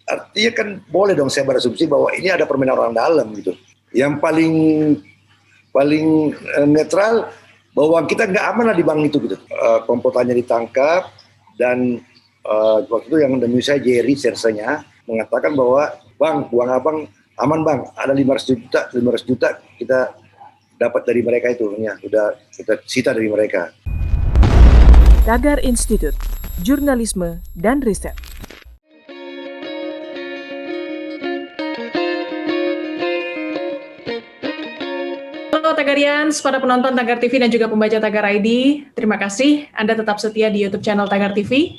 artinya kan boleh dong saya berasumsi bahwa ini ada permainan orang dalam gitu. Yang paling netral bahwa kita nggak aman lah di bank itu gitu. Komputernya ditangkap dan waktu itu yang demi saya Jerry sersanya mengatakan bahwa bang, uang abang aman bang, ada 500 juta kita dapat dari mereka itu, ya sudah kita sita dari mereka. Tagar Institut, Jurnalisme dan Riset. Halo Tagarians, para penonton Tagar TV dan juga pembaca Tagar ID, terima kasih Anda tetap setia di YouTube channel Tagar TV.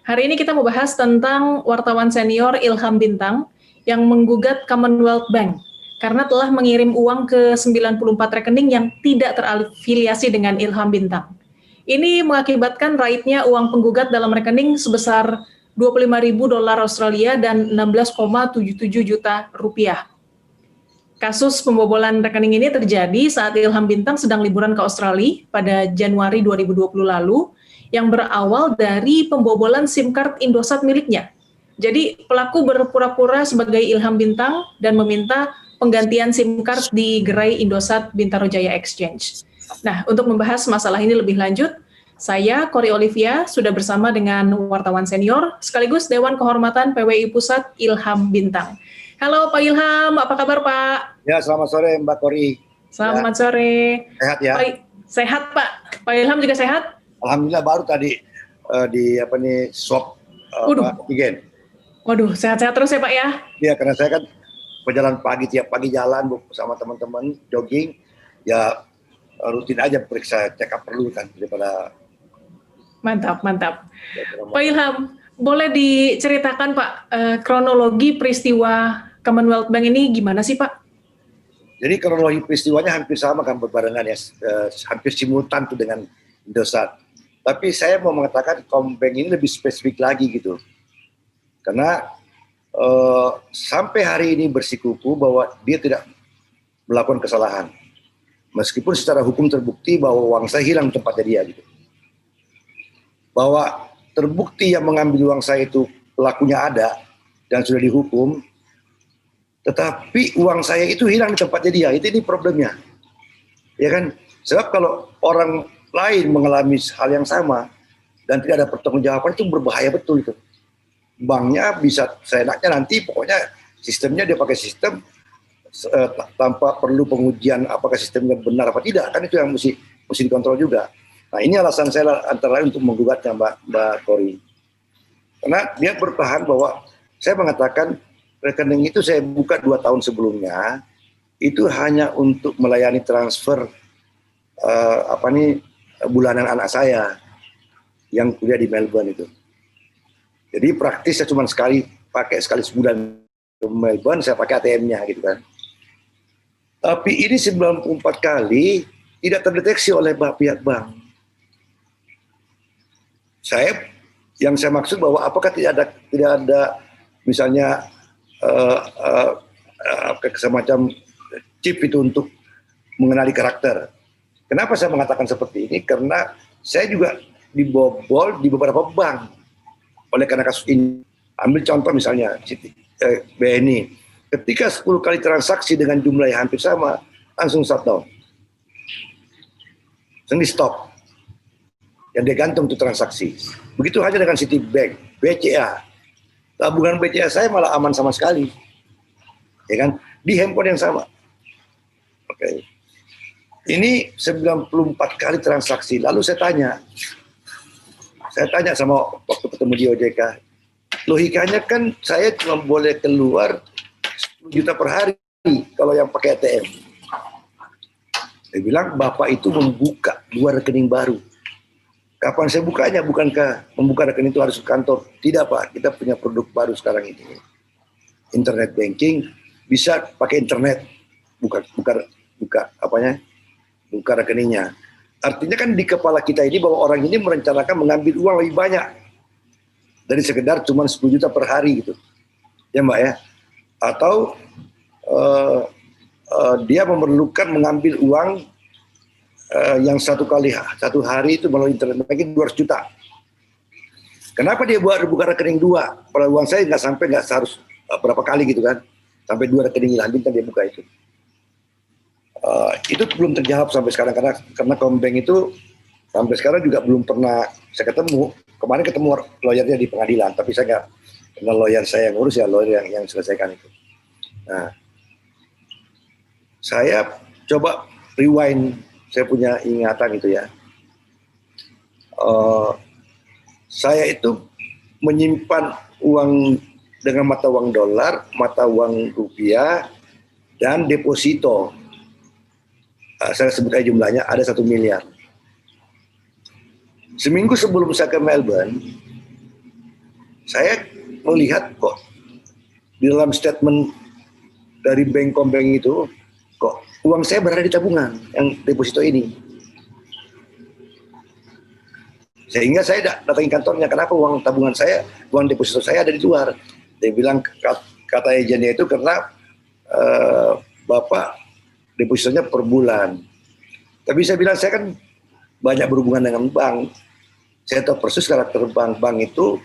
Hari ini kita mau bahas tentang wartawan senior Ilham Bintang yang menggugat Commonwealth Bank karena telah mengirim uang ke 94 rekening yang tidak terafiliasi dengan Ilham Bintang. Ini mengakibatkan raibnya uang penggugat dalam rekening sebesar 25.000 dolar Australia dan 16,77 juta rupiah. Kasus pembobolan rekening ini terjadi saat Ilham Bintang sedang liburan ke Australia pada Januari 2020 lalu yang berawal dari pembobolan SIM card Indosat miliknya. Jadi pelaku berpura-pura sebagai Ilham Bintang dan meminta penggantian SIM card di gerai Indosat Bintaro Jaya Exchange. Nah, untuk membahas masalah ini lebih lanjut, saya, Kori Olivia, sudah bersama dengan wartawan senior, sekaligus Dewan Kehormatan PWI Pusat Ilham Bintang. Halo Pak Ilham, apa kabar Pak? Ya, selamat sore Mbak Kori. Selamat sore. Sehat ya? Sehat Pak. Pak Ilham juga sehat? Alhamdulillah baru tadi swab antigen. Waduh, sehat-sehat terus ya Pak ya? Iya, karena saya kan berjalan pagi, tiap pagi jalan sama teman-teman, jogging, ya rutin aja periksa check up perlu kan daripada. Mantap. Pak Ilham, boleh diceritakan Pak kronologi peristiwa Commonwealth Bank ini gimana sih Pak? Jadi kronologi peristiwanya hampir sama kan berbarengan ya, hampir simultan tuh dengan Indosat. Tapi saya mau mengatakan Combank ini lebih spesifik lagi gitu. Karena sampai hari ini bersikuku bahwa dia tidak melakukan kesalahan. Meskipun secara hukum terbukti bahwa uang saya hilang di tempatnya dia gitu. Bahwa terbukti yang mengambil uang saya itu pelakunya ada dan sudah dihukum, tetapi uang saya itu hilang di tempatnya dia. Ini problemnya, ya kan? Sebab kalau orang lain mengalami hal yang sama dan tidak ada pertanggungjawaban itu berbahaya betul itu. Banknya bisa seenaknya nanti pokoknya sistemnya dia pakai sistem tanpa perlu pengujian apakah sistemnya benar apa tidak, kan itu yang mesti dikontrol juga. Nah ini alasan saya antara lain untuk menggugatnya Mbak Kori. Karena dia bertahan bahwa saya mengatakan rekening itu saya buka 2 tahun sebelumnya itu hanya untuk melayani transfer bulanan anak saya yang kuliah di Melbourne itu. Jadi praktis saya cuma sekali sebulan ke Melbourne saya pakai ATM-nya gitu kan. Tapi ini 94 kali tidak terdeteksi oleh pihak bank. Yang saya maksud bahwa apakah tidak ada misalnya semacam chip itu untuk mengenali karakter. Kenapa saya mengatakan seperti ini? Karena saya juga dibobol di beberapa bank oleh karena kasus ini. Ambil contoh misalnya BNI. Ketika 10 kali transaksi dengan jumlah yang hampir sama, langsung shutdown. Langsung di stop. Yang dia gantung tuh transaksi. Begitu aja dengan Citibank, BCA. Tabungan BCA saya malah aman sama sekali. Ya kan? Di handphone yang sama. Oke. Ini 94 kali transaksi. Lalu saya tanya sama waktu ketemu di OJK, logikanya kan saya cuma boleh keluar 10 juta per hari kalau yang pakai ATM. Dia bilang, Bapak itu membuka 2 rekening baru. Kapan saya bukanya? Bukankah membuka rekening itu harus ke kantor? Tidak Pak, kita punya produk baru sekarang ini. Internet banking, bisa pakai internet, buka rekeningnya. Artinya kan di kepala kita ini bahwa orang ini merencanakan mengambil uang lebih banyak dari sekedar cuma 10 juta per hari gitu. Ya Mbak ya. Atau dia memerlukan mengambil uang yang satu hari itu melalui internet banking 200 juta. Kenapa dia buka rekening 2? Kalau uang saya nggak harus berapa kali gitu kan, sampai 2 rekening Ilham Bintang dia buka itu. Itu belum terjawab sampai sekarang karena Kombank itu sampai sekarang juga belum pernah saya ketemu. Kemarin ketemu lawyernya di pengadilan, tapi saya nggak kenal lawyer saya yang urus, ya lawyer yang selesaikan itu. Nah, saya coba rewind, saya punya ingatan itu ya. Saya itu menyimpan uang dengan mata uang dolar, mata uang rupiah, dan deposito. Saya sebutkan jumlahnya ada 1 miliar. Seminggu sebelum saya ke Melbourne, saya melihat kok di dalam statement dari Bank Kombank itu, kok uang saya berada di tabungan yang deposito ini. Sehingga saya datangi kantornya, kenapa uang tabungan saya, uang deposito saya ada di luar. Dia bilang, kata agennya itu karena Bapak depositonya per bulan. Tapi saya bilang, saya kan banyak berhubungan dengan bank. Saya tahu persis karakter bank itu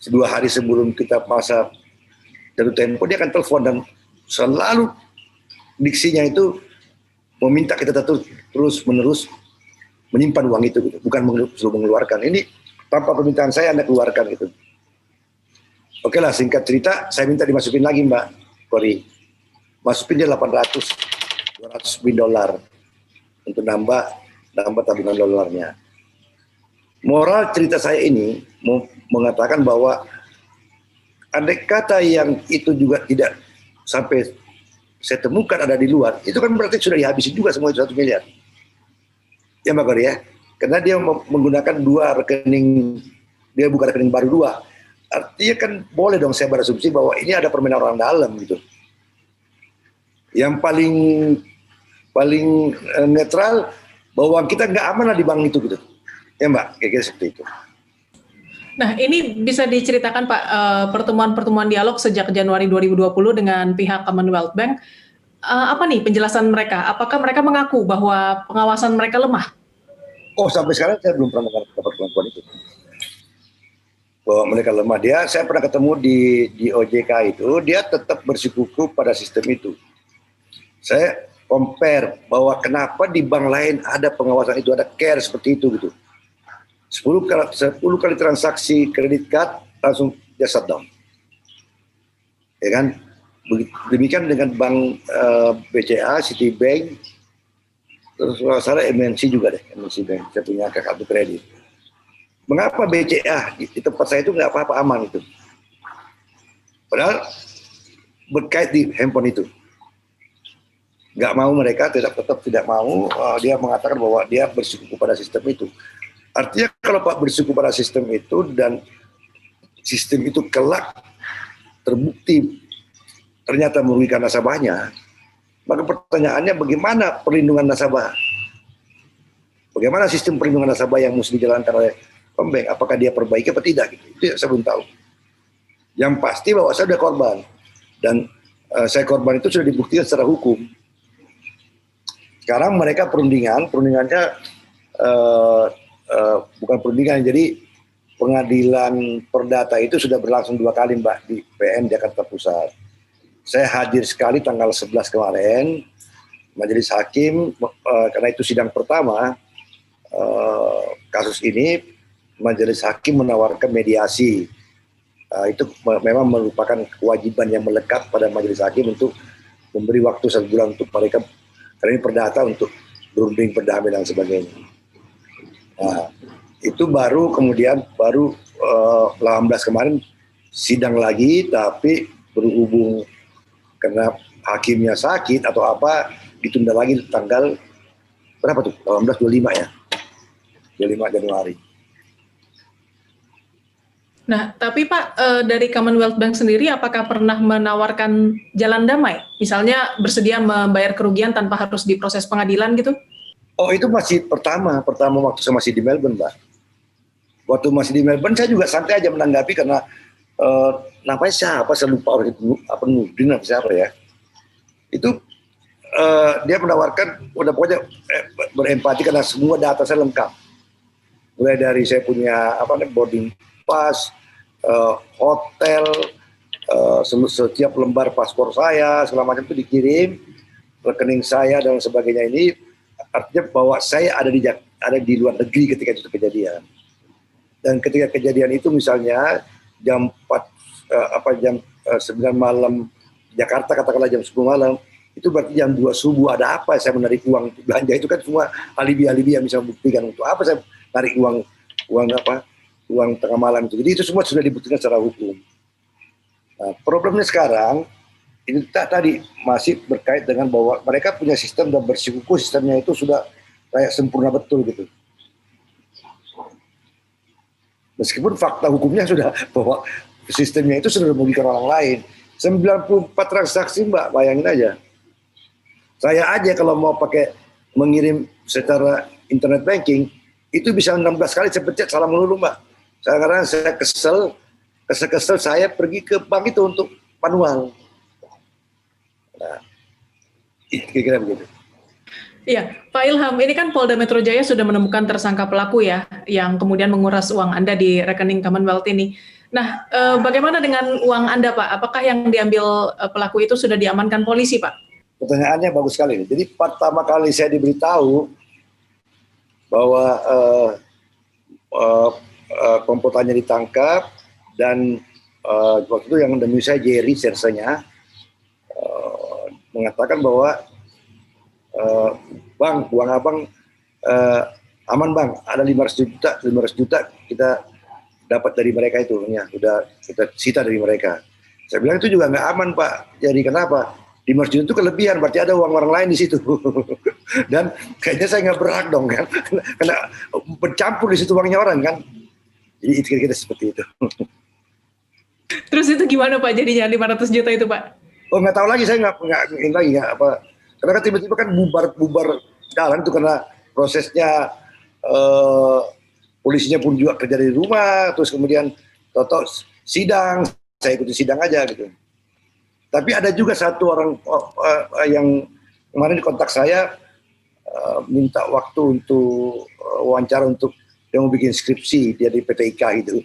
2 hari sebelum kita masa jatuh tempo, dia akan telepon dan selalu diksinya itu meminta kita terus menerus menyimpan uang itu, gitu. Bukan suruh mengeluarkan. Ini tanpa permintaan saya Anda keluarkan gitu. Oke lah, singkat cerita, saya minta dimasukin lagi Mbak Kori. Masukin dia 200 ribu dolar untuk nambah tabungan dolarnya. Moral cerita saya ini mau mengatakan bahwa andai kata yang itu juga tidak sampai saya temukan ada di luar, itu kan berarti sudah dihabisin juga semua itu 1 miliar. Ya Mbak Kori ya, karena dia menggunakan 2 rekening, dia buka rekening baru 2. Artinya kan boleh dong saya berasumsi bahwa ini ada permainan orang dalam gitu. Yang paling netral bahwa kita nggak aman lah di bank itu gitu. Ya Mbak, kira-kira seperti itu. Nah, ini bisa diceritakan Pak, pertemuan-pertemuan dialog sejak Januari 2020 dengan pihak Commonwealth Bank, apa nih penjelasan mereka? Apakah mereka mengaku bahwa pengawasan mereka lemah? Oh, sampai sekarang saya belum pernah mendengar pengakuan itu. Bahwa mereka lemah. Saya pernah ketemu di OJK itu, dia tetap bersikukuh pada sistem itu. Saya compare bahwa kenapa di bank lain ada pengawasan itu, ada care seperti itu gitu. 10 kali transaksi kredit card langsung dia shutdown. Ya kan? Demikian dengan bank BCA, Citibank, terus kalau salah MNC juga deh, MNC Bank, saya punya kartu kredit. Mengapa BCA di tempat saya itu nggak apa-apa, aman itu? Padahal berkait di handphone itu. Nggak mau mereka, tetap tidak mau, dia mengatakan bahwa dia bersikukuh pada sistem itu. Artinya kalau Pak bersikukuh pada sistem itu dan sistem itu kelak terbukti ternyata merugikan nasabahnya, maka pertanyaannya bagaimana perlindungan nasabah? Bagaimana sistem perlindungan nasabah yang mesti dijalankan oleh Kombank? Apakah dia perbaiki atau tidak? Gitu. Itu saya belum tahu. Yang pasti bahwa saya sudah korban dan saya korban itu sudah dibuktikan secara hukum. Sekarang mereka perundingannya bukan perundingan, jadi pengadilan perdata itu sudah berlangsung 2 kali Mbak di PN Jakarta Pusat. Saya hadir sekali tanggal 11 kemarin, majelis hakim, karena itu sidang pertama kasus ini, majelis hakim menawarkan mediasi. Itu memang merupakan kewajiban yang melekat pada majelis hakim untuk memberi waktu 1 bulan untuk mereka, karena ini perdata, untuk berunding, berdamai dan sebagainya. Nah, itu baru 18 kemarin sidang lagi, tapi berhubung karena hakimnya sakit atau apa, ditunda lagi tanggal berapa tuh? 25 ya, 25 Januari. Nah, tapi Pak, dari Commonwealth Bank sendiri apakah pernah menawarkan jalan damai? Misalnya bersedia membayar kerugian tanpa harus diproses pengadilan gitu? Oh, itu masih pertama waktu saya masih di Melbourne, Mbak. Waktu masih di Melbourne saya juga santai aja menanggapi karena namanya siapa, saya lupa orang itu, apa Nurdin atau siapa ya. Itu dia menawarkan, udah pokoknya berempati karena semua data saya lengkap. Mulai dari saya punya boarding pass, hotel, setiap lembar paspor saya segala macam itu dikirim, rekening saya dan sebagainya. Ini artinya bahwa saya ada di luar negeri ketika itu kejadian. Dan ketika kejadian itu misalnya jam 9 malam Jakarta, katakanlah jam 10 malam, itu berarti jam 2 subuh ada apa saya menarik uang untuk belanja, itu kan semua alibi-alibi yang bisa membuktikan untuk apa saya tarik uang tengah malam itu. Jadi itu semua sudah dibuktikan secara hukum. Nah, problemnya sekarang ini tadi masih berkait dengan bahwa mereka punya sistem dan bersikuku sistemnya itu sudah kayak sempurna betul gitu. Meskipun fakta hukumnya sudah bahwa sistemnya itu sudah merugikan orang lain. 94 transaksi Mbak, bayangin aja. Saya aja kalau mau pakai mengirim secara internet banking, itu bisa 16 kali saya pencet salah melulu Mbak. Sekarang saya kesel saya pergi ke bank itu untuk manual. Nah, kira-kira begitu. Iya, Pak Ilham, ini kan Polda Metro Jaya sudah menemukan tersangka pelaku ya, yang kemudian menguras uang Anda di rekening Commonwealth ini. Nah, bagaimana dengan uang Anda, Pak? Apakah yang diambil pelaku itu sudah diamankan polisi, Pak? Pertanyaannya bagus sekali. Jadi pertama kali saya diberitahu bahwa komputernya ditangkap dan waktu itu yang demi saya Jerry sersenya mengatakan bahwa Bang, uang abang aman Bang, ada 500 juta kita dapat dari mereka itu, ya, sudah kita sita dari mereka. Saya bilang itu juga nggak aman Pak, jadi kenapa? 500 juta itu kelebihan, berarti ada uang orang lain di situ. Dan kayaknya saya nggak berhak dong kan, karena bercampur di situ uangnya orang kan. Jadi itu kira-kira seperti itu. Terus itu gimana Pak jadinya 500 juta itu Pak? Oh nggak tahu lagi, saya nggak apa. Karena kan tiba-tiba kan bubar jalan itu karena prosesnya polisinya pun juga kerja dari rumah, terus kemudian toto sidang, saya ikuti sidang aja gitu. Tapi ada juga satu orang yang kemarin di kontak saya minta waktu untuk wawancara untuk yang mau bikin skripsi dia di PTIK gitu.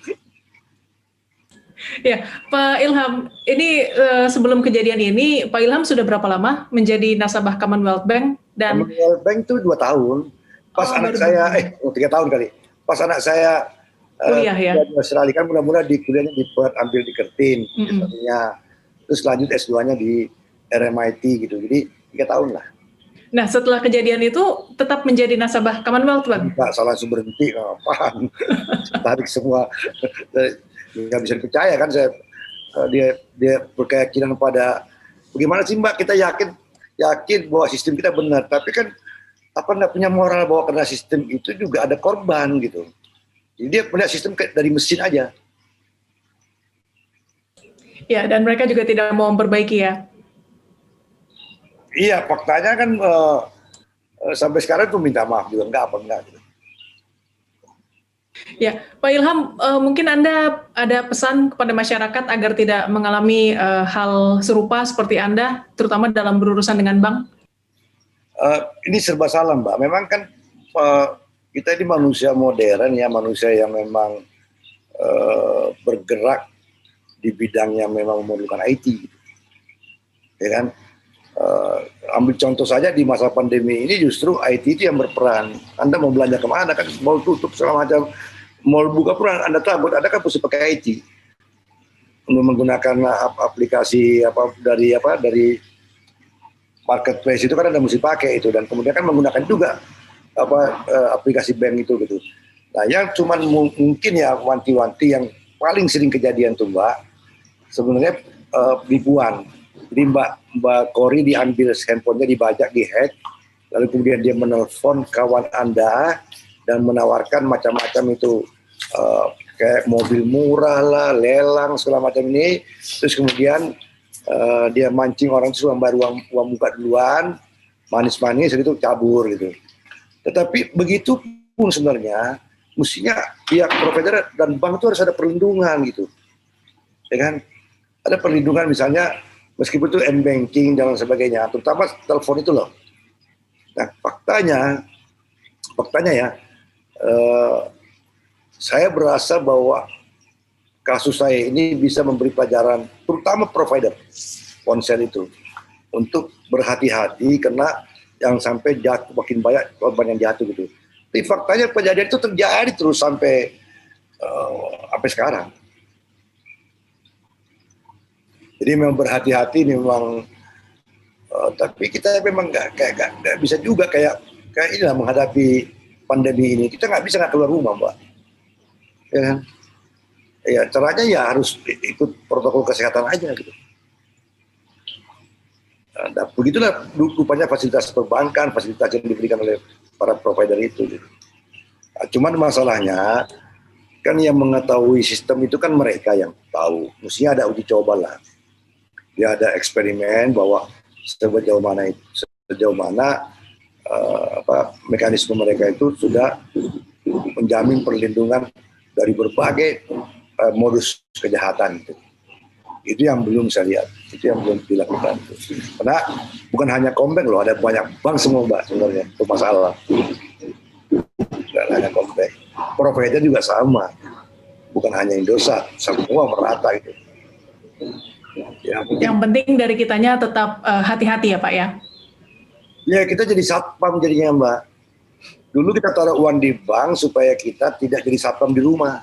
Ya, Pak Ilham, ini sebelum kejadian ini, Pak Ilham sudah berapa lama menjadi nasabah Commonwealth Bank? Dan Commonwealth Bank itu 2 tahun. Pas anak saya, 3 tahun kali. Pas anak saya kuliah ya? di Australia, kan mudah-mudahan di kuliahnya di Perth, ambil di Curtin, terus lanjut S2-nya di RMIT gitu. Jadi 3 tahun lah. Nah, setelah kejadian itu tetap menjadi nasabah Commonwealth Bank? Enggak, salah berhenti, apaan. Tarik semua. Nggak bisa dipercaya kan, dia berkeyakinan pada bagaimana sih Mbak, kita yakin bahwa sistem kita benar, tapi kan nggak punya moral bahwa karena sistem itu juga ada korban gitu. Jadi dia punya sistem dari mesin aja. Ya, dan mereka juga tidak mau memperbaiki ya? Iya, faktanya kan sampai sekarang tuh minta maaf juga enggak gitu. Ya, Pak Ilham, mungkin Anda ada pesan kepada masyarakat agar tidak mengalami hal serupa seperti Anda, terutama dalam berurusan dengan bank? Ini serba salah Mbak, memang kan kita ini manusia modern ya, manusia yang memang bergerak di bidang yang memang memerlukan IT gitu. Ya kan? Ambil contoh saja di masa pandemi ini justru IT itu yang berperan. Anda mau belanja kemana kan, mau tutup segala macam, mau buka pun Anda takut, Anda kan mesti pakai IT untuk menggunakan aplikasi dari marketplace itu kan Anda mesti pakai itu, dan kemudian kan menggunakan juga aplikasi bank itu gitu. Nah yang cuman mungkin ya wanti-wanti yang paling sering kejadian tuh Mbak, sebenarnya penipuan. Jadi Mbak Kori diambil handphonenya, dibajak, dihack, lalu kemudian dia menelpon kawan Anda dan menawarkan macam-macam itu, kayak mobil murah lah, lelang segala macam ini, terus kemudian dia mancing orang itu membayar uang muka duluan, manis-manis gitu cabur gitu. Tetapi begitu pun sebenarnya mestinya pihak provider dan bank itu harus ada perlindungan gitu, ya kan? Ada perlindungan misalnya meskipun itu m-banking dan sebagainya, terutama telepon itu loh. Nah faktanya ya, saya berasa bahwa kasus saya ini bisa memberi pelajaran, terutama provider ponsel itu, untuk berhati-hati karena yang sampai jatuh makin banyak korban yang jatuh gitu. Tapi faktanya kejadian itu terjadi terus sampai sekarang. Jadi memang berhati-hati memang, tapi kita memang nggak bisa juga kayak inilah menghadapi pandemi ini. Kita nggak bisa keluar rumah, Mbak. Ya kan? Ya caranya ya harus ikut protokol kesehatan aja gitu. Nah, begitulah rupanya fasilitas perbankan, fasilitas yang diberikan oleh para provider itu. Gitu. Nah, cuman masalahnya kan yang mengetahui sistem itu kan mereka yang tahu. Mestinya ada uji coba lah. Ya ada eksperimen bahwa sejauh mana mekanisme mereka itu sudah menjamin perlindungan dari berbagai modus kejahatan itu. Itu yang belum saya lihat, itu yang belum dilakukan. Karena bukan hanya Kombank loh, ada banyak bank semua Mbak sebenarnya, itu masalah. Bukan hanya Kombank, provider juga sama, bukan hanya Indosat, semua merata gitu. Ya, yang penting dari kitanya tetap hati-hati ya Pak ya? Ya kita jadi satpam jadinya Mbak. Dulu kita taruh uang di bank supaya kita tidak jadi satpam di rumah.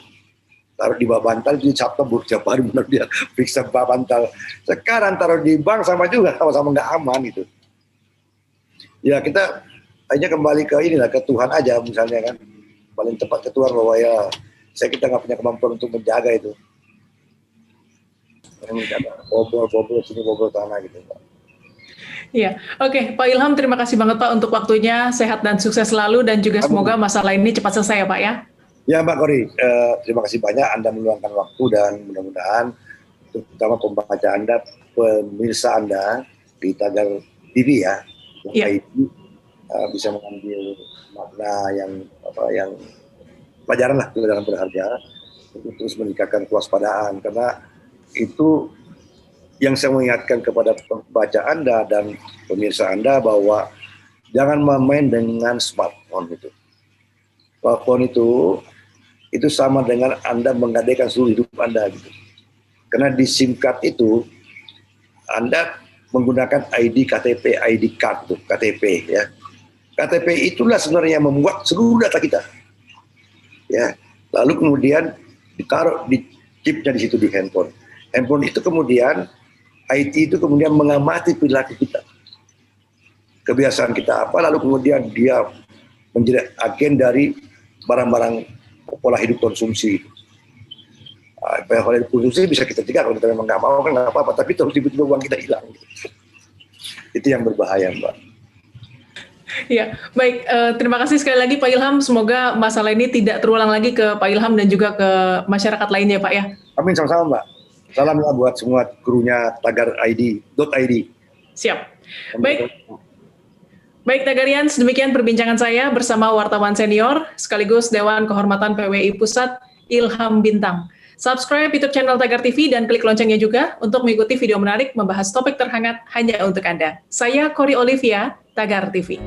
Taruh di bawah bantal jadi satpam tiap hari benar dia periksa bawah bantal. Sekarang taruh di bank sama juga, sama-sama nggak aman gitu. Ya kita hanya kembali ke inilah, ke Tuhan aja misalnya kan. Paling tepat ke Tuhan bahwa ya kita nggak punya kemampuan untuk menjaga itu. Menjaga bobol sini bobol tanah gitu Pak. Iya, oke Pak Ilham, terima kasih banget Pak untuk waktunya, sehat dan sukses selalu dan juga semoga masalah ini cepat selesai ya Pak ya. Ya Mbak Kori, terima kasih banyak Anda meluangkan waktu dan mudah-mudahan terutama pembaca Anda, pemirsa Anda di Tagar TV ya, bisa mengambil makna yang pelajaran lah, pelajaran berharga untuk terus meningkatkan kewaspadaan karena itu yang saya mengingatkan kepada pembaca Anda dan pemirsa Anda bahwa jangan main dengan smartphone itu. Smartphone itu sama dengan Anda menggadaikan seluruh hidup Anda gitu. Karena di SIM card itu Anda menggunakan ID KTP, ID card tuh, KTP ya. KTP itulah sebenarnya yang membuat seluruh data kita. Ya. Lalu kemudian ditaruh di chipnya di situ di handphone. Handphone itu kemudian IT itu kemudian mengamati perilaku kita. Kebiasaan kita apa, lalu kemudian dia menjadi agen dari barang-barang pola hidup konsumsi. Pola hidup konsumsi bisa kita cegah, kalau kita memang nggak mau kan nggak apa-apa, tapi terus tiba-tiba uang kita hilang. Itu yang berbahaya Mbak. Ya, baik. Terima kasih sekali lagi Pak Ilham. Semoga masalah ini tidak terulang lagi ke Pak Ilham dan juga ke masyarakat lainnya Pak ya. Amin, sama-sama Mbak. Salam ya buat semua krunya Tagar.id. Siap. Baik. Baik Tagarians, demikian perbincangan saya bersama wartawan senior sekaligus Dewan Kehormatan PWI Pusat Ilham Bintang. Subscribe YouTube channel Tagar TV dan klik loncengnya juga untuk mengikuti video menarik membahas topik terhangat hanya untuk Anda. Saya Kori Olivia, Tagar TV.